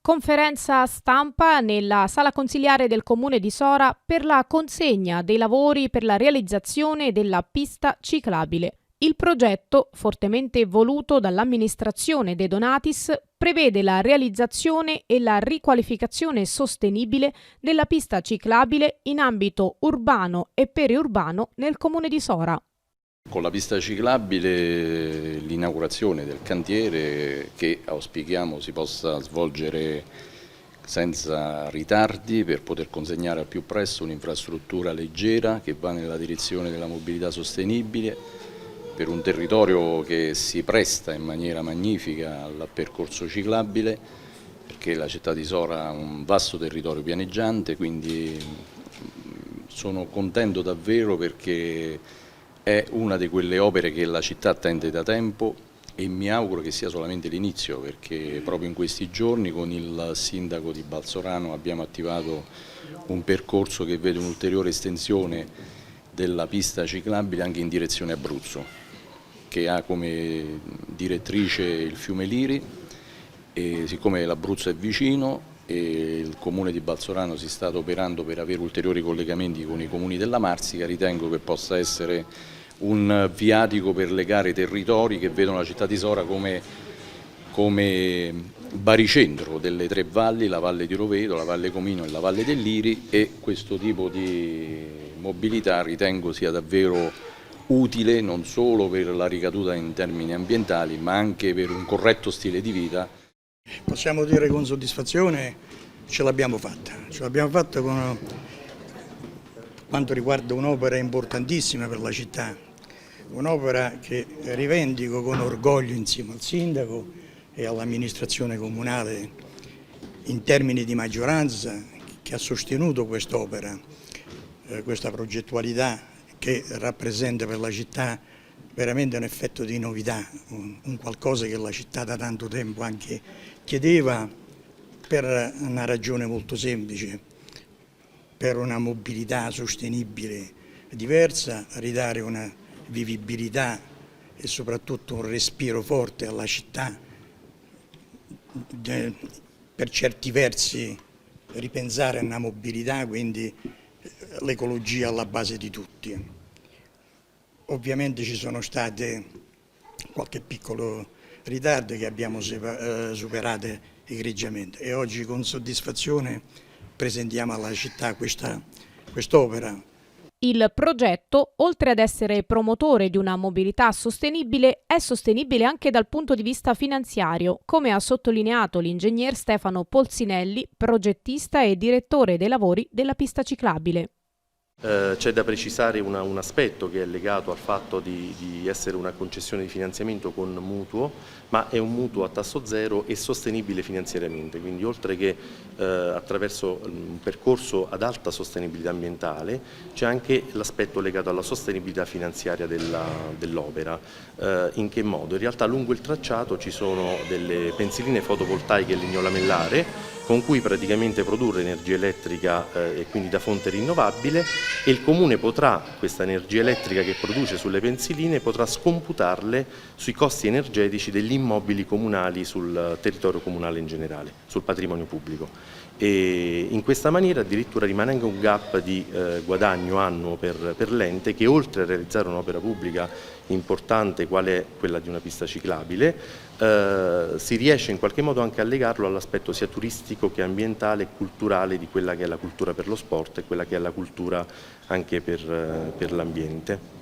Conferenza stampa nella sala consiliare del Comune di Sora per la consegna dei lavori per la realizzazione della pista ciclabile. Il progetto, fortemente voluto dall'amministrazione De Donatis, prevede la realizzazione e la riqualificazione sostenibile della pista ciclabile in ambito urbano e periurbano nel Comune di Sora. Con la pista ciclabile l'inaugurazione del cantiere, che auspichiamo si possa svolgere senza ritardi per poter consegnare al più presto un'infrastruttura leggera che va nella direzione della mobilità sostenibile per un territorio che si presta in maniera magnifica al percorso ciclabile, perché la città di Sora ha un vasto territorio pianeggiante, quindi sono contento davvero perché è una di quelle opere che la città attende da tempo e mi auguro che sia solamente l'inizio, perché proprio in questi giorni con il sindaco di Balsorano abbiamo attivato un percorso che vede un'ulteriore estensione della pista ciclabile anche in direzione Abruzzo, che ha come direttrice il fiume Liri, e siccome l'Abruzzo è vicino e il comune di Balsorano si sta adoperando per avere ulteriori collegamenti con i comuni della Marsica, ritengo che possa essere un viatico per legare i territori che vedono la città di Sora come baricentro delle tre valli, la Valle di Roveto, la Valle Comino e la Valle del Liri, e questo tipo di mobilità ritengo sia davvero utile non solo per la ricaduta in termini ambientali ma anche per un corretto stile di vita. Possiamo dire con soddisfazione ce l'abbiamo fatta con quanto riguarda un'opera importantissima per la città, un'opera che rivendico con orgoglio insieme al sindaco e all'amministrazione comunale in termini di maggioranza che ha sostenuto quest'opera, questa progettualità che rappresenta per la città veramente un effetto di novità, un qualcosa che la città da tanto tempo anche chiedeva per una ragione molto semplice, per una mobilità sostenibile diversa, ridare una vivibilità e soprattutto un respiro forte alla città, per certi versi ripensare a una mobilità, quindi l'ecologia alla base di tutti. Ovviamente ci sono state qualche piccolo ritardo che abbiamo superato egregiamente e oggi con soddisfazione presentiamo alla città quest'opera. Il progetto, oltre ad essere promotore di una mobilità sostenibile, è sostenibile anche dal punto di vista finanziario, come ha sottolineato l'ingegner Stefano Polsinelli, progettista e direttore dei lavori della pista ciclabile. C'è da precisare un aspetto che è legato al fatto di essere una concessione di finanziamento con mutuo, ma è un mutuo a tasso zero e sostenibile finanziariamente, quindi oltre che attraverso un percorso ad alta sostenibilità ambientale c'è anche l'aspetto legato alla sostenibilità finanziaria dell'opera. In che modo? In realtà lungo il tracciato ci sono delle pensiline fotovoltaiche in legno lamellare con cui praticamente produrre energia elettrica e quindi da fonte rinnovabile, e il Comune potrà, questa energia elettrica che produce sulle pensiline, potrà scomputarle sui costi energetici degli immobili comunali sul territorio comunale in generale, sul patrimonio pubblico. E in questa maniera addirittura rimane anche un gap di guadagno annuo per l'ente che, oltre a realizzare un'opera pubblica importante quale quella di una pista ciclabile, si riesce in qualche modo anche a legarlo all'aspetto sia turistico che ambientale e culturale di quella che è la cultura per lo sport e quella che è la cultura anche per l'ambiente.